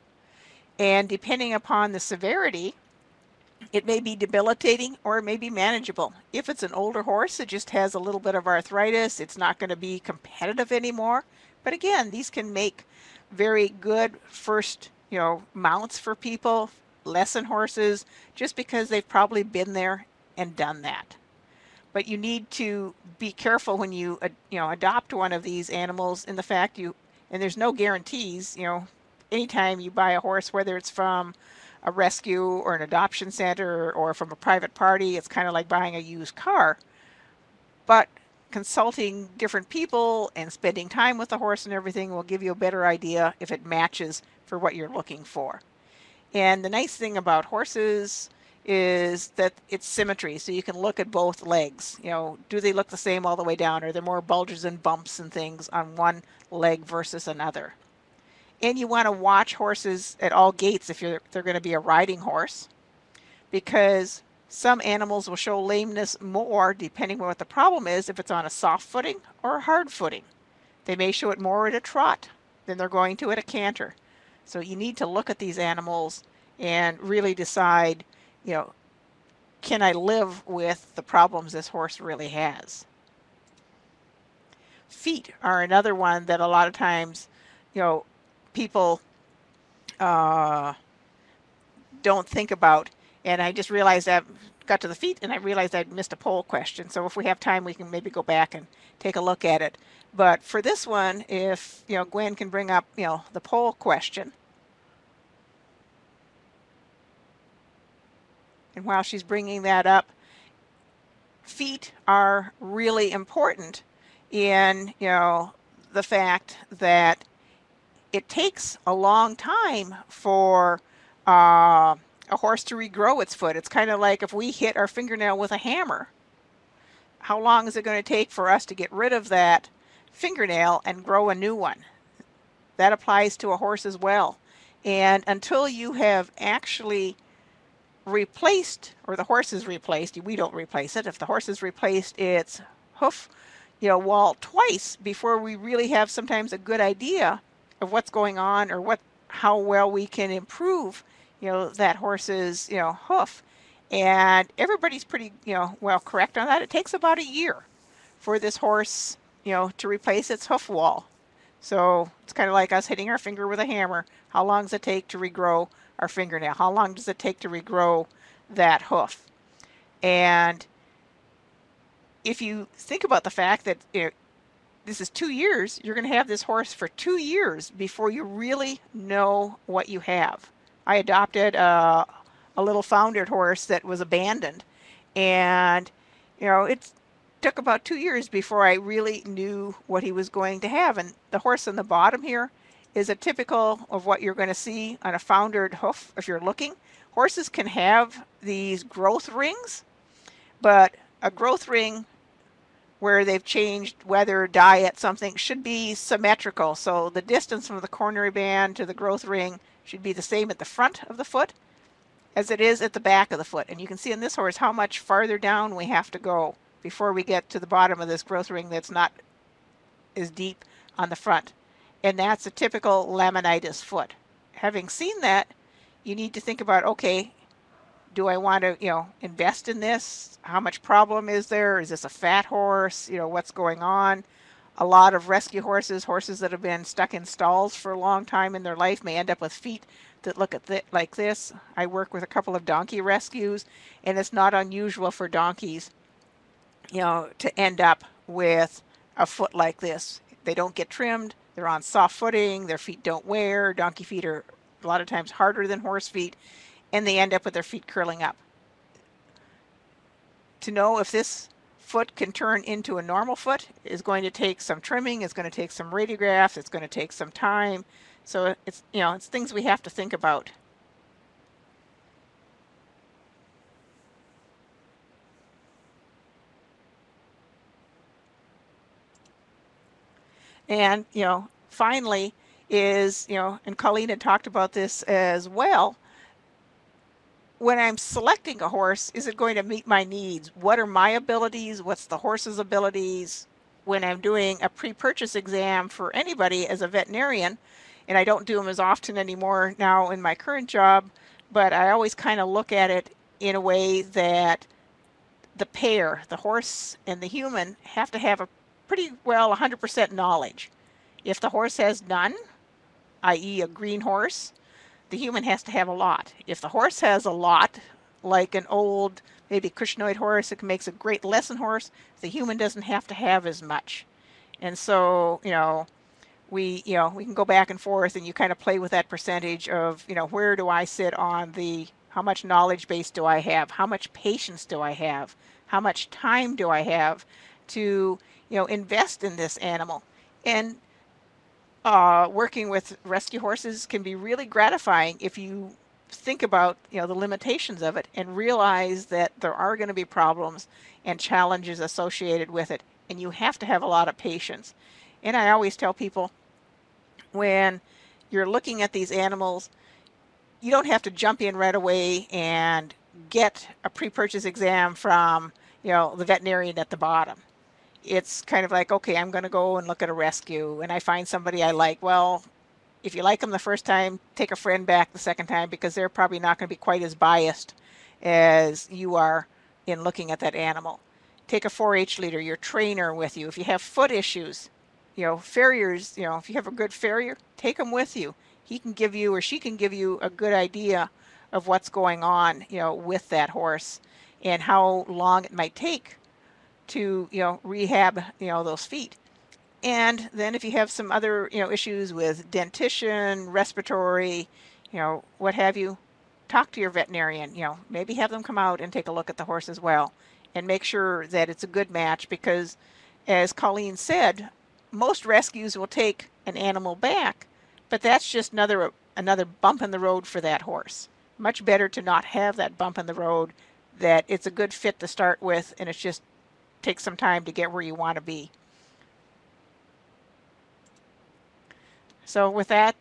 And depending upon the severity, it may be debilitating or it may be manageable. If it's an older horse that just has a little bit of arthritis, it's not going to be competitive anymore. But again, these can make very good first, mounts for people, lesson horses, just because they've probably been there and done that. But you need to be careful when you adopt one of these animals in the fact and there's no guarantees, anytime you buy a horse, whether it's from a rescue or an adoption center or from a private party, it's kind of like buying a used car. But consulting different people and spending time with the horse and everything will give you a better idea if it matches for what you're looking for. And the nice thing about horses is that it's symmetry, so you can look at both legs. Do they look the same all the way down? Are there more bulges and bumps and things on one leg versus another? And you want to watch horses at all gaits if they're going to be a riding horse, because some animals will show lameness more depending on what the problem is, if it's on a soft footing or a hard footing. They may show it more at a trot than they're going to at a canter. So you need to look at these animals and really decide, can I live with the problems this horse really has? Feet are another one that a lot of times, people don't think about. And I just realized that got to the feet and I realized I'd missed a poll question. So if we have time, we can maybe go back and take a look at it. But for this one, if Gwen can bring up the poll question. And while she's bringing that up, feet are really important in the fact that it takes a long time for a horse to regrow its foot. It's kind of like if we hit our fingernail with a hammer. How long is it going to take for us to get rid of that fingernail and grow a new one? That applies to a horse as well. And until you have actually replaced, or the horse is replaced, we don't replace it. If the horse has replaced its hoof, wall twice before we really have sometimes a good idea of what's going on or how well we can improve, that horse's, hoof. And everybody's pretty, well correct on that. It takes about a year for this horse, to replace its hoof wall. So it's kind of like us hitting our finger with a hammer. How long does it take to regrow our fingernail? How long does it take to regrow that hoof? And if you think about the fact that this is 2 years, you're going to have this horse for 2 years before you really know what you have. I adopted a little foundered horse that was abandoned, and it took about 2 years before I really knew what he was going to have. And the horse on the bottom here is a typical of what you're going to see on a foundered hoof if you're looking. Horses can have these growth rings, but a growth ring where they've changed weather, diet, something, should be symmetrical. So the distance from the coronary band to the growth ring should be the same at the front of the foot as it is at the back of the foot. And you can see in this horse how much farther down we have to go before we get to the bottom of this growth ring that's not as deep on the front. And that's a typical laminitis foot. Having seen that, you need to think about, okay, do I want to, invest in this? How much problem is there? Is this a fat horse? What's going on? A lot of rescue horses that have been stuck in stalls for a long time in their life, may end up with feet that look like this. I work with a couple of donkey rescues, and it's not unusual for donkeys, to end up with a foot like this. They don't get trimmed. They're on soft footing. Their feet don't wear. Donkey feet are a lot of times harder than horse feet, and they end up with their feet curling up. To know if this foot can turn into a normal foot is going to take some trimming, it's going to take some radiographs, it's going to take some time. So it's, it's things we have to think about. And, finally is, and Colleen had talked about this as well, when I'm selecting a horse, is it going to meet my needs? What are my abilities? What's the horse's abilities? When I'm doing a pre-purchase exam for anybody as a veterinarian, and I don't do them as often anymore now in my current job, but I always kind of look at it in a way that the pair, the horse and the human, have to have a pretty well 100% knowledge. If the horse has none, i.e. a green horse, the human has to have a lot. If the horse has a lot, like an old, maybe cushingoid horse, it makes a great lesson horse, the human doesn't have to have as much. And so, we can go back and forth, and you kind of play with that percentage of, where do I sit on the, how much knowledge base do I have? How much patience do I have? How much time do I have to, invest in this animal? And working with rescue horses can be really gratifying if you think about the limitations of it and realize that there are going to be problems and challenges associated with it, and you have to have a lot of patience. And I always tell people, when you're looking at these animals, you don't have to jump in right away and get a pre-purchase exam from the veterinarian at the bottom. It's kind of like, okay, I'm going to go and look at a rescue, and I find somebody I like. Well, if you like them the first time, take a friend back the second time, because they're probably not going to be quite as biased as you are in looking at that animal. Take a 4-H leader, your trainer, with you. If you have foot issues, farriers, if you have a good farrier, take them with you. He can give you, or she can give you, a good idea of what's going on, with that horse and how long it might take to, rehab, those feet. And then if you have some other, issues with dentition, respiratory, what have you, talk to your veterinarian, maybe have them come out and take a look at the horse as well, and make sure that it's a good match, because as Colleen said, most rescues will take an animal back, but that's just another bump in the road for that horse. Much better to not have that bump in the road, that it's a good fit to start with, and it's just takes some time to get where you want to be. So with that,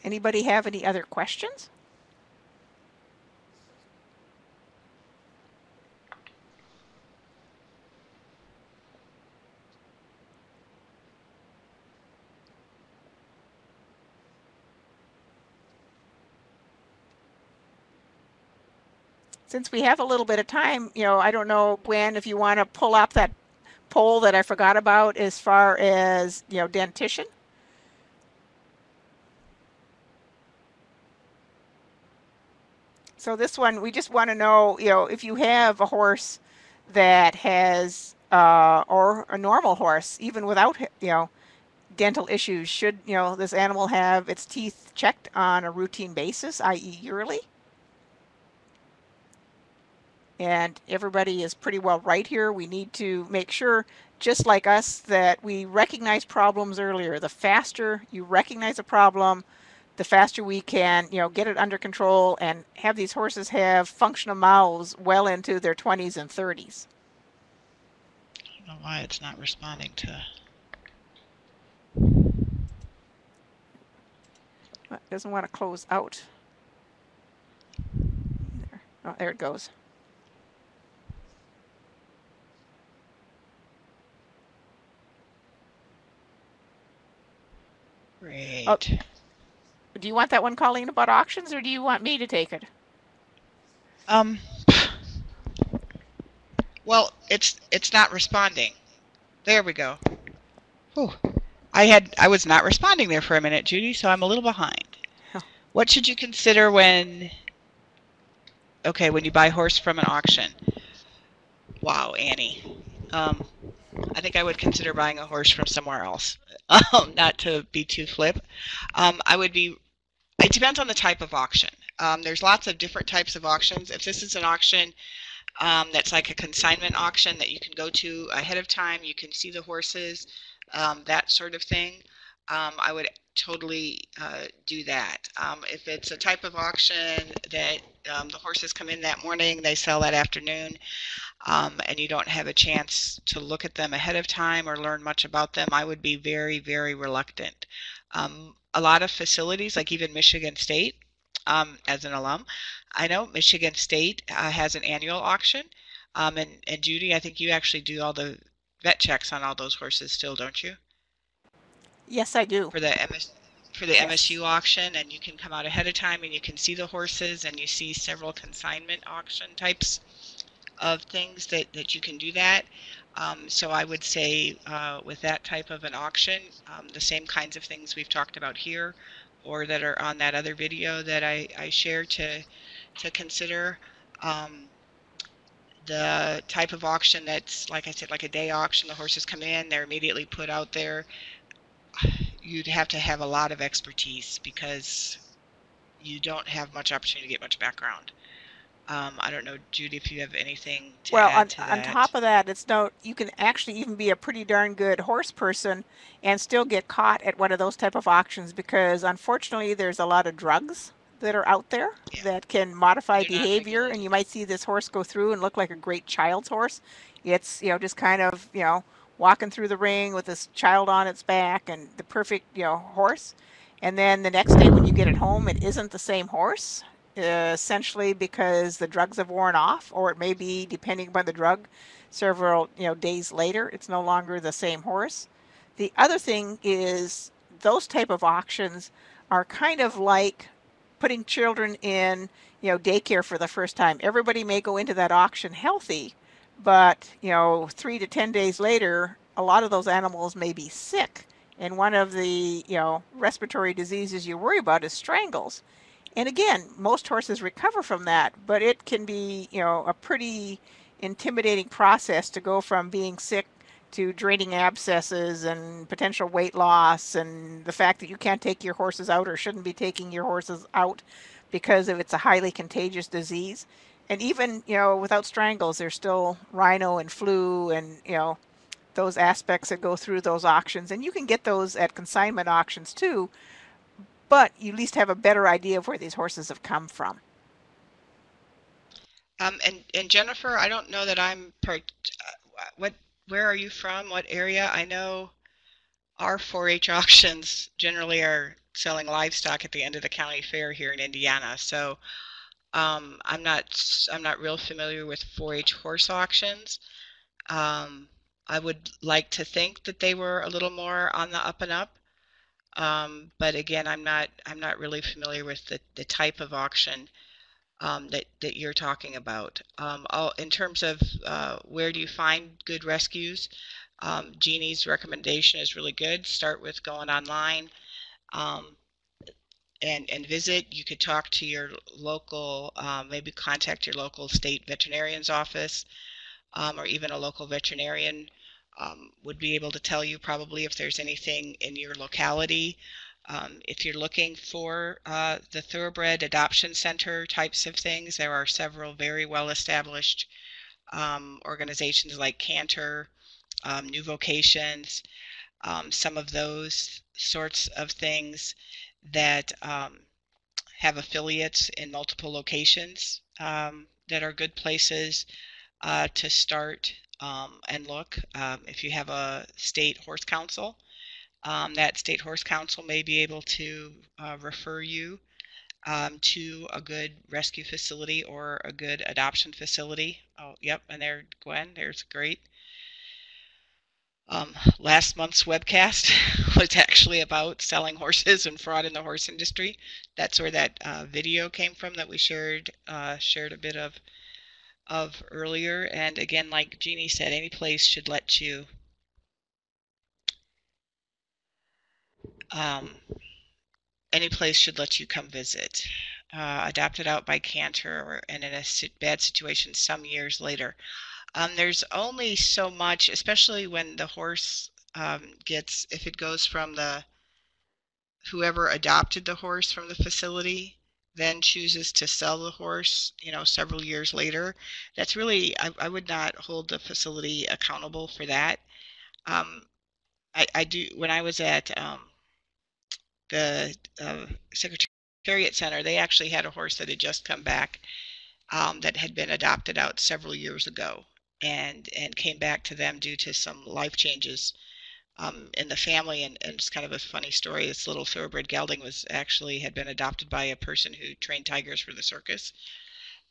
anybody have any other questions? Since we have a little bit of time, I don't know, Gwen, if you want to pull up that poll that I forgot about as far as, dentition. So this one, we just want to know, if you have a horse that has, or a normal horse, even without, dental issues, should, this animal have its teeth checked on a routine basis, i.e. yearly? And everybody is pretty well right here. We need to make sure just like us, that we recognize problems earlier. The faster you recognize a problem, the faster we can, get it under control and have these horses have functional mouths well into their 20s and 30s. I don't know why it's not responding to. It doesn't want to close out. There. Oh, there it goes. Great. Oh, do you want that one, Colleen, about auctions, or do you want me to take it? Well, it's not responding. There we go. Whew. I was not responding there for a minute, Judy, so I'm a little behind. Oh. What should you consider when you buy a horse from an auction? Wow, Annie. I think I would consider buying a horse from somewhere else. Not to be too flip. It depends on the type of auction. There's lots of different types of auctions. If this is an auction that's like a consignment auction that you can go to ahead of time, you can see the horses, that sort of thing, I would totally do that. If it's a type of auction that the horses come in that morning, they sell that afternoon, and you don't have a chance to look at them ahead of time or learn much about them, I would be very, very reluctant. A lot of facilities, like even Michigan State, as an alum, I know Michigan State has an annual auction, and Judy, I think you actually do all the vet checks on all those horses still, don't you? Yes, I do. For the MSU auction, and you can come out ahead of time and you can see the horses, and you see several consignment auction types of things that you can do that. So I would say with that type of an auction, the same kinds of things we've talked about here or that are on that other video that I shared to consider. The type of auction that's, like I said, like a day auction, the horses come in, they're immediately put out there. You'd have to have a lot of expertise because you don't have much opportunity to get much background. I don't know, Judy, if you have anything to add to that. On top of that, you can actually even be a pretty darn good horse person and still get caught at one of those type of auctions, because unfortunately there's a lot of drugs that are out there that can modify behavior, and you might see this horse go through and look like a great child's horse. It's just kind of walking through the ring with this child on its back and the perfect horse, and then the next day when you get it home, it isn't the same horse, essentially because the drugs have worn off, or it may be, depending upon the drug, several days later it's no longer the same horse. The other thing is those type of auctions are kind of like putting children in daycare for the first time. Everybody may go into that auction healthy, but 3 to 10 days later, a lot of those animals may be sick, and one of the respiratory diseases you worry about is strangles. And again, most horses recover from that, but it can be a pretty intimidating process to go from being sick to draining abscesses and potential weight loss, and the fact that you can't take your horses out or shouldn't be taking your horses out because it's a highly contagious disease. And even without strangles, there's still rhino and flu and those aspects that go through those auctions, and you can get those at consignment auctions too, but you at least have a better idea of where these horses have come from. And Jennifer, I don't know that I'm where are you from? What area? I know our 4-H auctions generally are selling livestock at the end of the county fair here in Indiana. So I'm not real familiar with 4-H horse auctions. I would like to think that they were a little more on the up and up. But again, I'm not really familiar with the type of auction that you're talking about. In terms of where do you find good rescues, Jeannie's recommendation is really good. Start with going online and visit. You could talk to your local, maybe contact your local state veterinarian's office, or even a local veterinarian would be able to tell you probably if there's anything in your locality. If you're looking for the thoroughbred adoption center types of things, there are several very well established organizations like Cantor new vocations, some of those sorts of things that have affiliates in multiple locations that are good places to start and look. If you have a state horse council, that state horse council may be able to refer you to a good rescue facility or a good adoption facility. Oh, yep, and there, Gwen, there's great. Last month's webcast was actually about selling horses and fraud in the horse industry. That's where that video came from that we shared a bit of earlier. And again, like Jeannie said, any place should let you come visit. Adopted out by Canter and in a bad situation some years later. There's only so much, especially when the horse if it goes from whoever adopted the horse from the facility, then chooses to sell the horse, several years later. That's really, I would not hold the facility accountable for that. I do, when I was at the Secretariat Center, they actually had a horse that had just come back that had been adopted out several years ago and came back to them due to some life changes in the family. And it's kind of a funny story. This little thoroughbred gelding had been adopted by a person who trained tigers for the circus.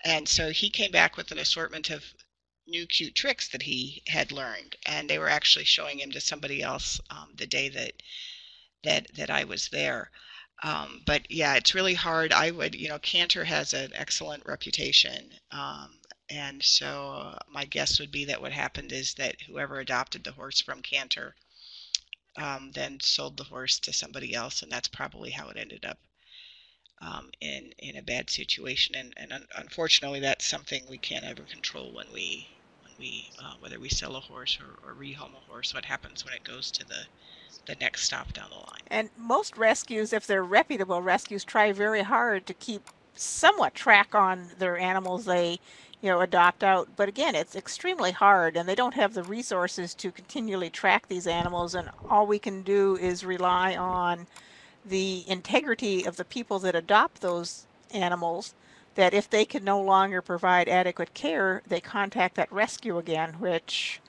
And so he came back with an assortment of new cute tricks that he had learned, and they were actually showing him to somebody else the day that I was there. But yeah, it's really hard. Canter has an excellent reputation. And so my guess would be that what happened is that whoever adopted the horse from Canter then sold the horse to somebody else, and that's probably how it ended up in a bad situation. And unfortunately, that's something we can't ever control when we whether we sell a horse or rehome a horse. What happens when it goes to the next stop down the line? And most rescues, if they're reputable rescues, try very hard to keep somewhat track on their animals they adopt out. But again, it's extremely hard, and they don't have the resources to continually track these animals, and all we can do is rely on the integrity of the people that adopt those animals, that if they can no longer provide adequate care, they contact that rescue again, which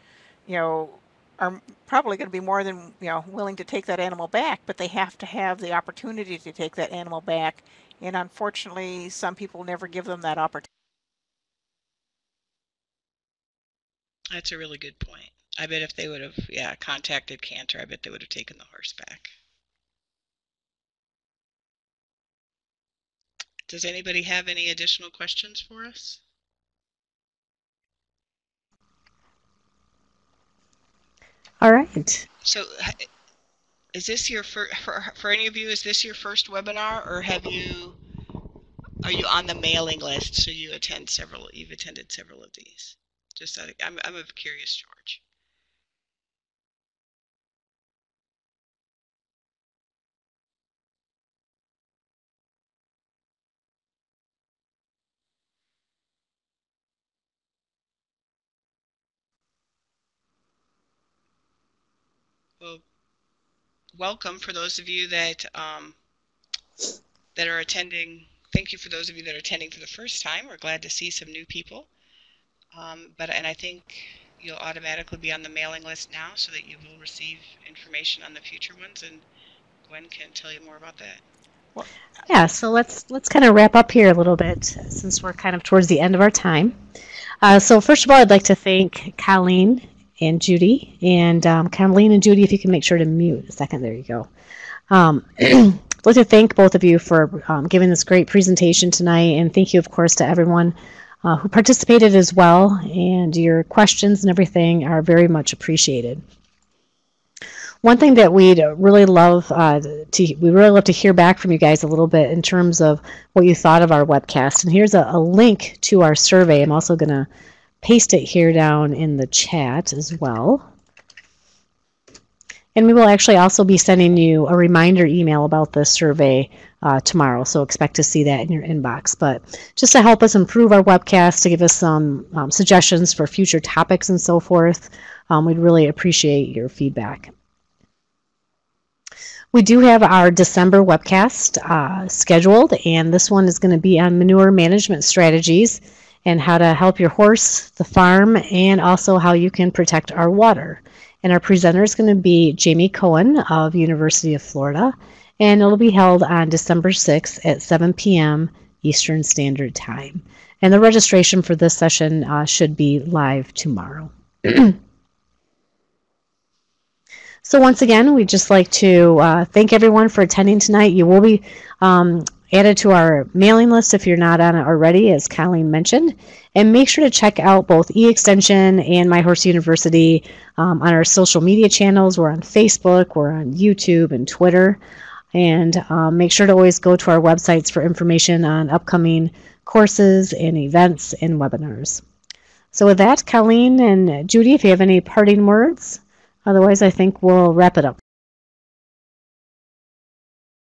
are probably going to be more than willing to take that animal back, but they have to have the opportunity to take that animal back, and unfortunately some people never give them that opportunity. That's a really good point. I bet if they would have contacted Canter, I bet they would have taken the horse back. Does anybody have any additional questions for us? All right. So is this your for any of you, is this your first webinar, or are you on the mailing list so you've attended several of these? Just I'm curious, George. Well, welcome for those of you that are attending. Thank you for those of you that are attending for the first time. We're glad to see some new people. And I think you'll automatically be on the mailing list now, so that you will receive information on the future ones. And Gwen can tell you more about that. Well, yeah. So let's kind of wrap up here a little bit, since we're kind of towards the end of our time. So first of all, I'd like to thank Colleen and Judy, and Colleen and Judy, if you can make sure to mute a second. There you go. I'd like to thank both of you for giving this great presentation tonight, and thank you, of course, to everyone who participated as well, and your questions and everything are very much appreciated. One thing that we'd really love to hear back from you guys a little bit in terms of what you thought of our webcast. And here's a link to our survey. I'm also going to paste it here down in the chat as well. And we will actually also be sending you a reminder email about this survey tomorrow, so expect to see that in your inbox. But just to help us improve our webcast, to give us some suggestions for future topics and so forth, We'd really appreciate your feedback. We do have our December webcast scheduled, and this one is going to be on manure management strategies and how to help your horse, the farm, and also how you can protect our water. And our presenter is going to be Jamie Cohen of University of Florida, and it'll be held on December 6th at 7 p.m. Eastern Standard Time. And the registration for this session should be live tomorrow. So once again, we'd just like to thank everyone for attending tonight. You will be added to our mailing list if you're not on it already, as Colleen mentioned. And make sure to check out both eExtension and My Horse University on our social media channels. We're on Facebook, we're on YouTube and Twitter. And make sure to always go to our websites for information on upcoming courses and events and webinars. So with that, Colleen and Judy, if you have any parting words, otherwise I think we'll wrap it up.